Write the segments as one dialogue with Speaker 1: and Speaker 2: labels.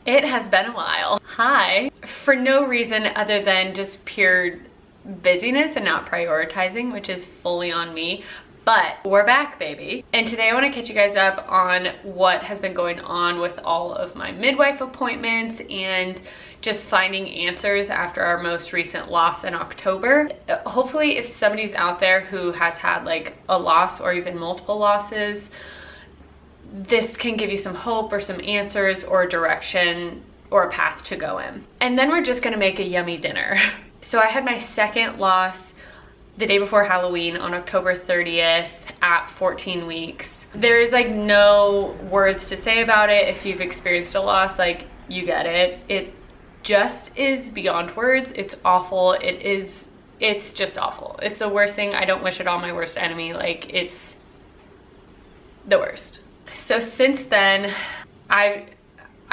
Speaker 1: It has been a while. Hi. For no reason other than just pure busyness and not prioritizing, which is fully on me. But we're back, baby. And today I want to catch you guys up on what has been going on with all of my midwife appointments and just finding answers after our most recent loss in October. Hopefully, if somebody's out there who has had like a loss or even multiple losses, this can give you some hope or some answers or direction or a path to go in. And then we're just gonna make a yummy dinner. So I had my second loss the day before Halloween on October 30th at 14 weeks. There's like no words to say about it. If you've experienced a loss, like, you get it. It just is beyond words. It's awful. It's just awful. It's the worst thing. I don't wish it on my worst enemy. Like, it's the worst. So since then, I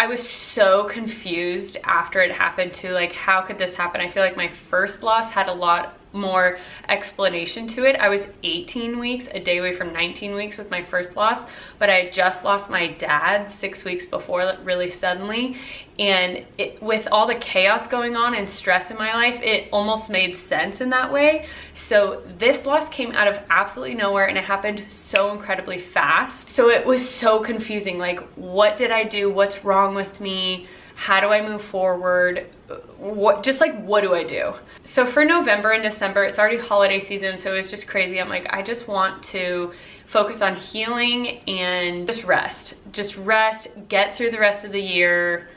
Speaker 1: was so confused after it happened too. Like, how could this happen? I feel like my first loss had a lot more explanation to it. I was 18 weeks, a day away from 19 weeks with my first loss, but I had just lost my dad 6 weeks before, really suddenly. And with all the chaos going on and stress in my life, it almost made sense in that way. So this loss came out of absolutely nowhere, and it happened so incredibly fast. So it was so confusing. Like, what did I do? What's wrong with me? How do I move forward? What do I do? So for November and December, it's already holiday season, so it's just crazy. I'm like, I just want to focus on healing and just rest, get through the rest of the year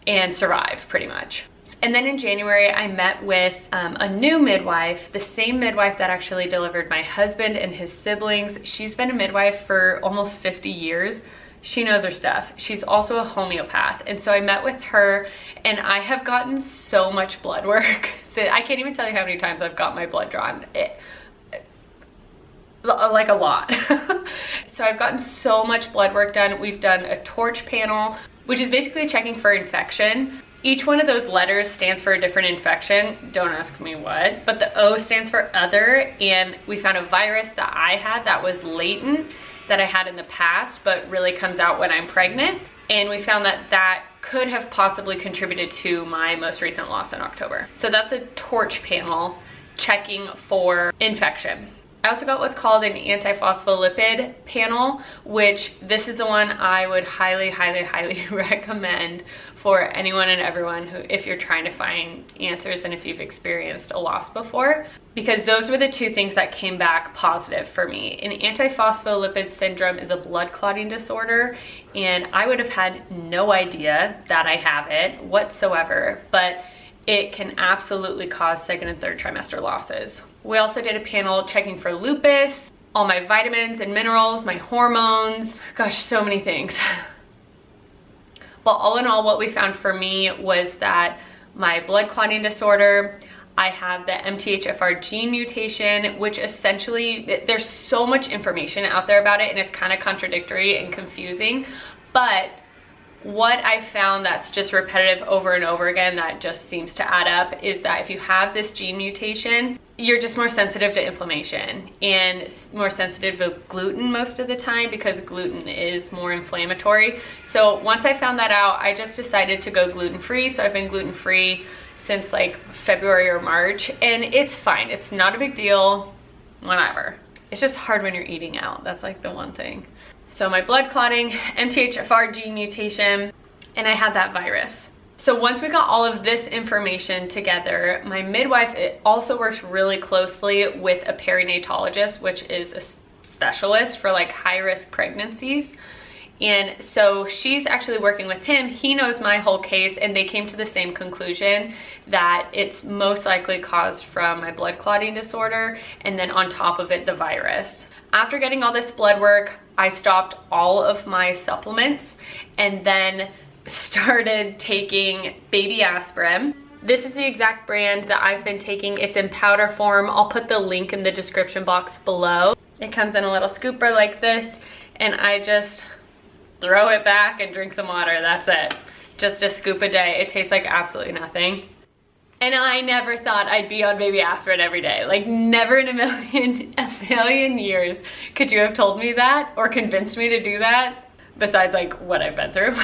Speaker 1: and survive, pretty much. And then in January, I met with a new midwife, the same midwife that actually delivered my husband and his siblings. She's been a midwife for almost 50 years. She knows her stuff. She's also a homeopath. And so I met with her, and I have gotten so much blood work. I can't even tell you how many times I've got my blood drawn. Like a lot. So I've gotten so much blood work done. We've done a torch panel, which is basically checking for infection. Each one of those letters stands for a different infection. Don't ask me what, but the O stands for other, and we found a virus that I had that was latent, that I had in the past, but really comes out when I'm pregnant. And we found that that could have possibly contributed to my most recent loss in October. So that's a torch panel checking for infection. I also got what's called an antiphospholipid panel, which this is the one I would highly, highly, highly recommend for anyone and everyone who, if you're trying to find answers and if you've experienced a loss before, because those were the two things that came back positive for me. An antiphospholipid syndrome is a blood clotting disorder, and I would have had no idea that I have it whatsoever, but it can absolutely cause second and third trimester losses. We also did a panel checking for lupus, all my vitamins and minerals, my hormones, gosh, so many things. But all in all, what we found for me was that my blood clotting disorder, I have the MTHFR gene mutation, which essentially, there's so much information out there about it, and it's kind of contradictory and confusing. But what I've found that's just repetitive over and over again that just seems to add up is that if you have this gene mutation, you're just more sensitive to inflammation and more sensitive to gluten most of the time, because gluten is more inflammatory. So once I found that out, I just decided to go gluten-free. So I've been gluten-free since like February or March, and it's fine. It's not a big deal, whatever. It's just hard when you're eating out. That's like the one thing. So my blood clotting, MTHFR gene mutation, and I had that virus. So once we got all of this information together, my midwife also works really closely with a perinatologist, which is a specialist for like high-risk pregnancies. And so she's actually working with him. He knows my whole case, and they came to the same conclusion that it's most likely caused from my blood clotting disorder, and then on top of it, the virus. After getting all this blood work, I stopped all of my supplements and then started taking baby aspirin. This is the exact brand that I've been taking. It's in powder form. I'll put the link in the description box below. It comes in a little scooper like this, and I just throw it back and drink some water. That's it. Just a scoop a day. It tastes like absolutely nothing. And I never thought I'd be on baby aspirin every day. Like, never in a million years could you have told me that or convinced me to do that, besides like what I've been through.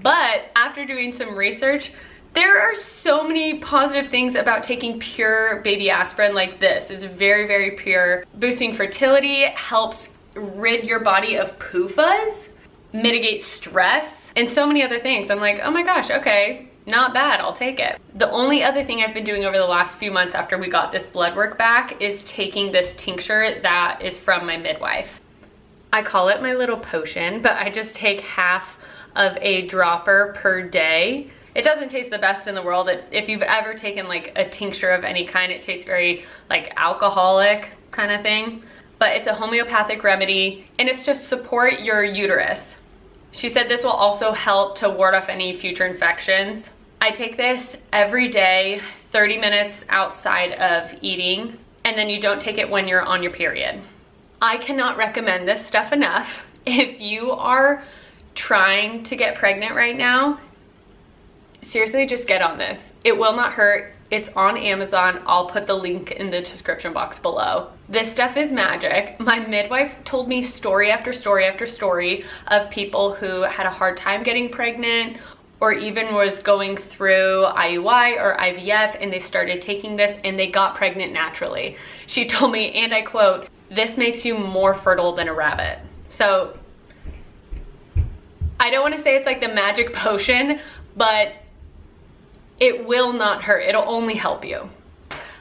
Speaker 1: But after doing some research, there are so many positive things about taking pure baby aspirin like this. It's very, very pure. Boosting fertility, helps rid your body of PUFAs, mitigates stress, and so many other things. I'm like, oh my gosh, okay, not bad, I'll take it. The only other thing I've been doing over the last few months after we got this blood work back is taking this tincture that is from my midwife. I call it my little potion, but I just take half of a dropper per day. It doesn't taste the best in the world. If you've ever taken like a tincture of any kind, it tastes very like alcoholic kind of thing. But it's a homeopathic remedy, and it's to support your uterus. She said this will also help to ward off any future infections. I take this every day, 30 minutes outside of eating, and then you don't take it when you're on your period. I cannot recommend this stuff enough. If you are trying to get pregnant right now, seriously, just get on this. It will not hurt. It's on Amazon. I'll put the link in the description box below. This stuff is magic. My midwife told me story after story after story of people who had a hard time getting pregnant, or even was going through IUI or IVF, and they started taking this and they got pregnant naturally. She told me, and I quote, "This makes you more fertile than a rabbit." So I don't want to say it's like the magic potion, but it will not hurt. It'll only help you.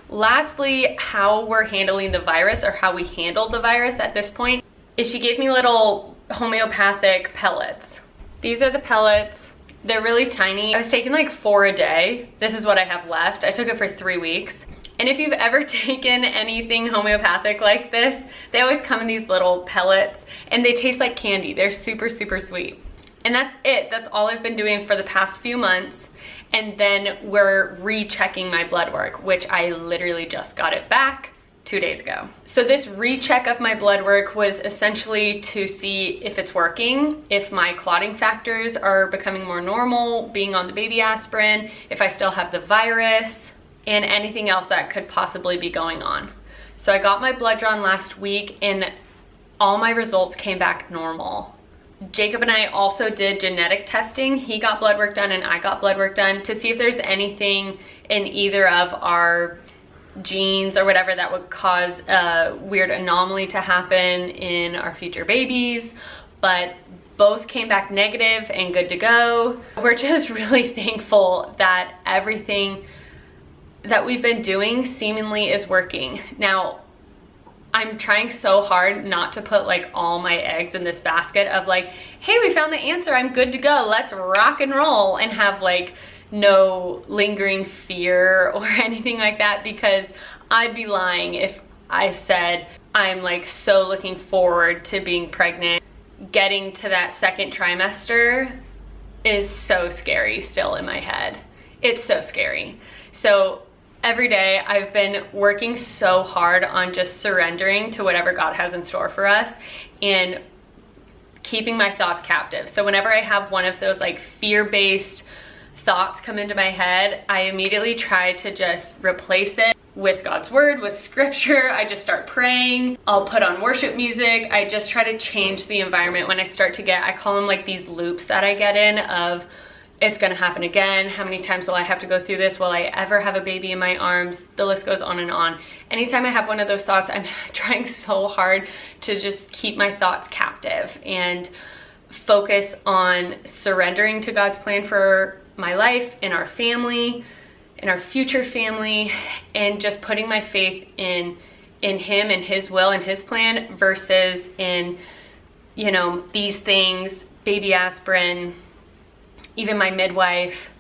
Speaker 1: Lastly, how we're handling the virus, or how we handled the virus at this point, is she gave me little homeopathic pellets. These are the pellets. They're really tiny. I was taking like 4 a day. This is what I have left. I took it for 3 weeks. And if you've ever taken anything homeopathic like this, they always come in these little pellets, and they taste like candy. They're super, super sweet. And that's it. That's all I've been doing for the past few months. And then we're rechecking my blood work, which I literally just got it back 2 days ago. So this recheck of my blood work was essentially to see if it's working, if my clotting factors are becoming more normal, being on the baby aspirin, if I still have the virus, and anything else that could possibly be going on. So I got my blood drawn last week, and all my results came back normal. Jacob and I also did genetic testing. He got blood work done and I got blood work done to see if there's anything in either of our genes or whatever that would cause a weird anomaly to happen in our future babies. But both came back negative and good to go. We're just really thankful that everything that we've been doing seemingly is working. Now, I'm trying so hard not to put like all my eggs in this basket of like, hey, we found the answer, I'm good to go, let's rock and roll, and have like no lingering fear or anything like that, because I'd be lying if I said I'm like so looking forward to being pregnant. Getting to that second trimester is so scary still in my head. It's so scary. So every day I've been working so hard on just surrendering to whatever God has in store for us and keeping my thoughts captive. So whenever I have one of those like fear-based thoughts come into my head, I immediately try to just replace it with God's word, with scripture. I just start praying. I'll put on worship music. I just try to change the environment when I start to get, I call them like these loops that I get in of, it's gonna happen again. How many times will I have to go through this? Will I ever have a baby in my arms? The list goes on and on. Anytime I have one of those thoughts, I'm trying so hard to just keep my thoughts captive and focus on surrendering to God's plan for my life and our family, in our future family, and just putting my faith in him and his will and his plan versus in, you know, these things, baby aspirin, even my midwife,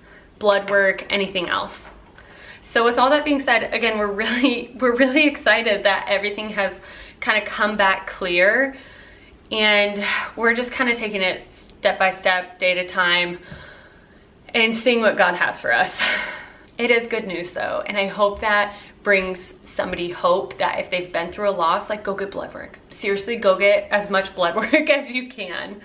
Speaker 1: blood work, anything else. So with all that being said, again, we're really excited that everything has kind of come back clear, and we're just kind of taking it step by step, day at a time, and seeing what God has for us. It is good news though, and I hope that brings somebody hope that if they've been through a loss, like, go get blood work. Seriously, go get as much blood work as you can.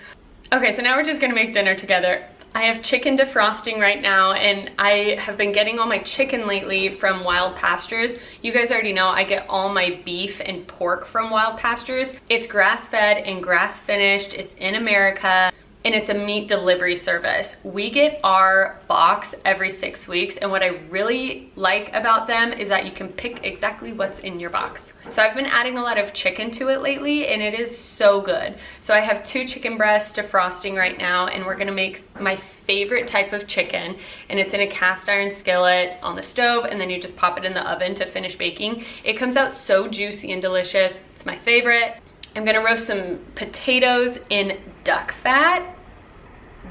Speaker 1: Okay, so now we're just gonna make dinner together. I have chicken defrosting right now, and I have been getting all my chicken lately from Wild Pastures. You guys already know I get all my beef and pork from Wild Pastures. It's grass-fed and grass-finished. It's in America. and it's a meat delivery service. We get our box every 6 weeks, and what I really like about them is that you can pick exactly what's in your box. So I've been adding a lot of chicken to it lately, and it is so good. So I have 2 chicken breasts defrosting right now, and we're gonna make my favorite type of chicken, and it's in a cast iron skillet on the stove, and then you just pop it in the oven to finish baking. It comes out so juicy and delicious. It's my favorite. I'm gonna roast some potatoes in duck fat.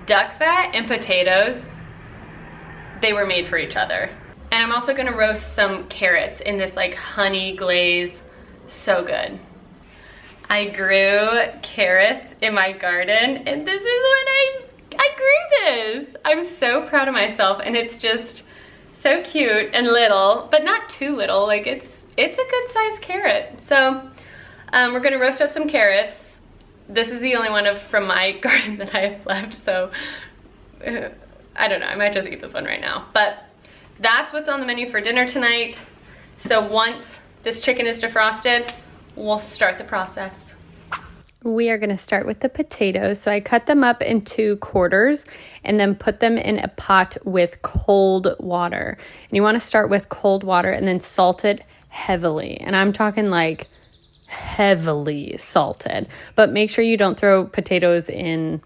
Speaker 1: Duck fat and potatoes, they were made for each other. And I'm also gonna roast some carrots in this like honey glaze. So good. I grew carrots in my garden, and this is when I grew this. I'm so proud of myself, and it's just so cute and little, but not too little. Like it's a good sized carrot. So we're gonna roast up some carrots. This is the only one from my garden that I have left, so I don't know, I might just eat this one right now. But that's what's on the menu for dinner tonight. So once this chicken is defrosted, we'll start the process. We are gonna start with the potatoes. So I cut them up into quarters and then put them in a pot with cold water. And you wanna start with cold water and then salt it heavily. And I'm talking like heavily salted, but make sure you don't throw potatoes in,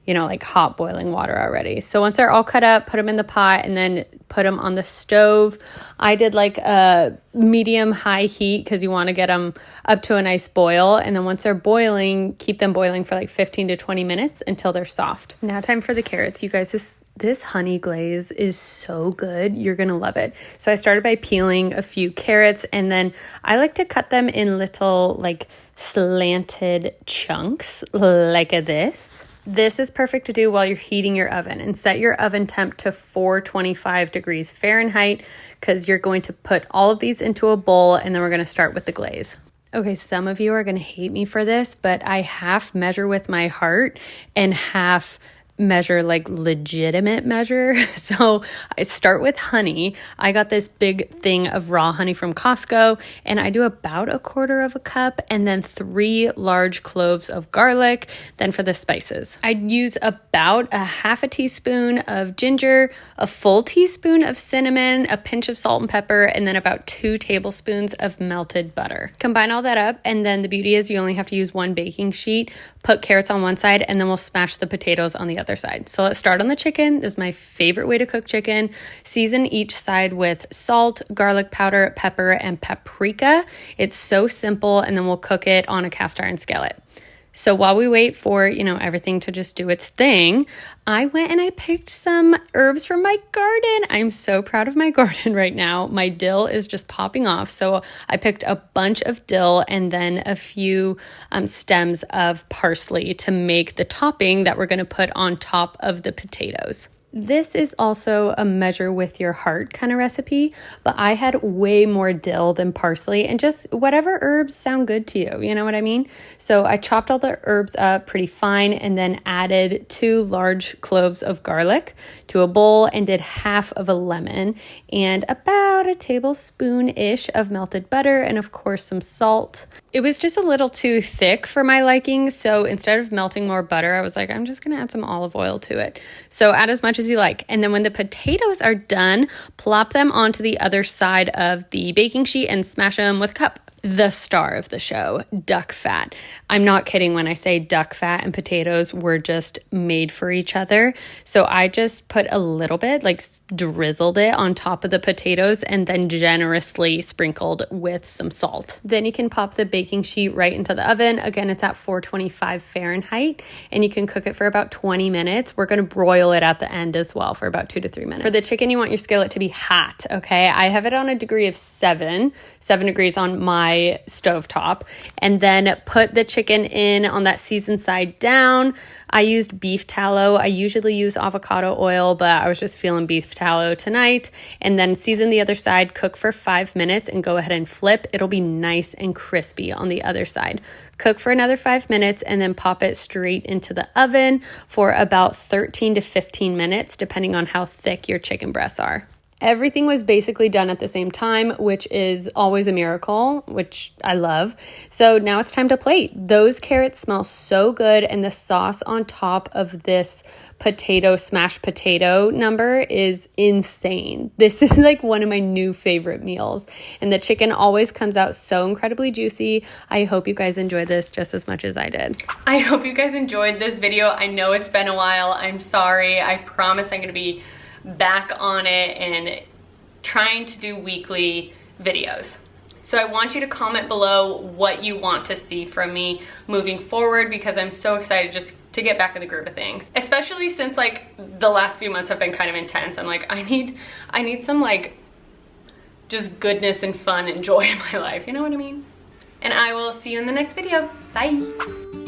Speaker 1: like hot boiling water already. So once they're all cut up, put them in the pot and then put them on the stove. I did like a medium high heat because you want to get them up to a nice boil. And then once they're boiling, keep them boiling for like 15 to 20 minutes until they're soft. Now time for the carrots. You guys, this honey glaze is so good. You're going to love it. So I started by peeling a few carrots, and then I like to cut them in little like slanted chunks like this. This is perfect to do while you're heating your oven, and set your oven temp to 425 degrees Fahrenheit because you're going to put all of these into a bowl, and then we're going to start with the glaze. Okay, some of you are going to hate me for this, but I half measure with my heart and half measure like legitimate measure. So I start with honey. I got this big thing of raw honey from Costco, and I do about 1/4 cup, and then 3 large cloves of garlic. Then for the spices, I use about a 1/2 teaspoon of ginger, a full teaspoon of cinnamon, a pinch of salt and pepper, and then about 2 tablespoons of melted butter. Combine all that up, and then the beauty is you only have to use 1 baking sheet. Put carrots on one side, and then we'll smash the potatoes on the other side. So let's start on the chicken. This is my favorite way to cook chicken. Season each side with salt, garlic powder, pepper, and paprika. It's so simple, and then we'll cook it on a cast iron skillet. So while we wait for, everything to just do its thing, I went and I picked some herbs from my garden. I'm so proud of my garden right now. My dill is just popping off. So I picked a bunch of dill and then a few stems of parsley to make the topping that we're going to put on top of the potatoes. This is also a measure with your heart kind of recipe, but I had way more dill than parsley, and just whatever herbs sound good to you, you know what I mean? So I chopped all the herbs up pretty fine and then added 2 large cloves of garlic to a bowl and did 1/2 of a lemon and about a tablespoon-ish of melted butter and of course some salt. It was just a little too thick for my liking, so instead of melting more butter, I was like, I'm just gonna add some olive oil to it. So add as much as you like. And then when the potatoes are done, plop them onto the other side of the baking sheet and smash them with a cup. The star of the show, duck fat. I'm not kidding when I say duck fat and potatoes were just made for each other. So I just put a little bit, like drizzled it on top of the potatoes and then generously sprinkled with some salt. Then you can pop the baking sheet right into the oven. Again, it's at 425 Fahrenheit, and you can cook it for about 20 minutes. We're going to broil it at the end as well for about 2 to 3 minutes. For the chicken, you want your skillet to be hot, okay? I have it on a degree of 7 degrees on my stovetop, and then put the chicken in on that seasoned side down. I used beef tallow. I usually use avocado oil, but I was just feeling beef tallow tonight. And then season the other side, cook for 5 minutes, and go ahead and flip. It'll be nice and crispy on the other side. Cook for another 5 minutes and then pop it straight into the oven for about 13 to 15 minutes, depending on how thick your chicken breasts are.
Speaker 2: Everything was basically done at the same time, which is always a miracle, which I love. So now it's time to plate. Those carrots smell so good, and the sauce on top of this smashed potato number is insane. This is like one of my new favorite meals, and the chicken always comes out so incredibly juicy. I hope you guys enjoyed this just as much as I did.
Speaker 1: I hope you guys enjoyed this video. I know it's been a while. I'm sorry. I promise I'm gonna be back on it and trying to do weekly videos. So I want you to comment below what you want to see from me moving forward, because I'm so excited just to get back in the groove of things. Especially since like the last few months have been kind of intense. I'm like, I need some like just goodness and fun and joy in my life. You know what I mean? And I will see you in the next video. Bye.